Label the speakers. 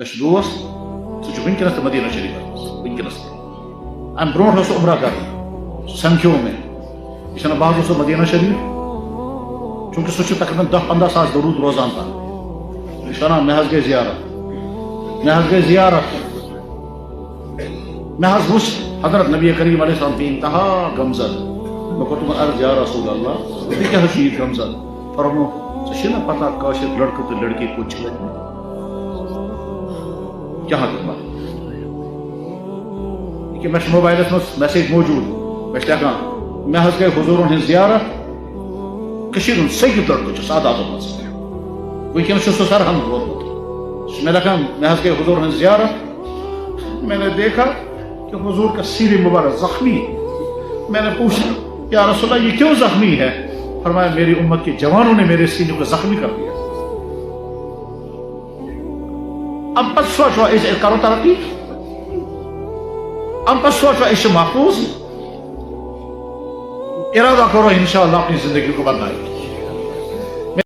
Speaker 1: مےٚ چھُ دوس سُہ چھُ وٕنکٮ۪نس تہِ مدیٖنہ شریٖفس وٕنکٮ۪نس تہِ امہِ برونٛٹھ اوس سُہ عمرہ کرُن سُہ سمکھیو مےٚ یہِ چھُنہٕ بہٕ حظ اوسُس مدیٖنہ شریٖف چوٗنکہِ سُہ چھُ تقریٖباً 10-15 ساس درود روزان تتھ یہِ چھُ ونان مےٚ حظ گٔے زیارت مےٚ حظ وٕچھ حضرت نبی کریم علیہ السلام بے انتہا غمزد مےٚ کوٚر تِمن عرض یا رسول اللہ تُہۍ کیٛاہ حظ چھُ یہِ غمزد فرمو ژےٚ چھُے نا پتہ کٲشِر لڑکہٕ تہٕ لڑکی کوٚت چھِ لٔگمٕتۍ کیٛاہ کرٕ کہ مےٚ چھُ موبایلس منٛز میسیج موجوٗد مےٚ چھِ لیکھان مےٚ حظ گٔے حضوٗرن ہٕنٛز زیارت کٔشیٖرِ ہُنٛد سٔکِت لڑکہٕ چھُ ساداتو منٛز وٕنکٮ۪نس چھُ سُہ سرحد ووتمُت سُہ چھُ مےٚ لیکھان مےٚ حظ گٔے حضوٗر ہٕنٛز زیارت میں نے دیکھا کہ حضور کا سیر مبارک زخمی ہے میں نے پوچھا یا رسول اللہ یہ کیوں زخمی ہے فرمایا میری امت کے جوانوں نے میرے سینے کو زخمی کر دیا اب پتہ سوچو أسۍ کرو ترقی اب پتہ سوچو أسۍ چھِ محفوظ ارادہ کرو انشاءاللہ اپنی زندگی کو بدلائیں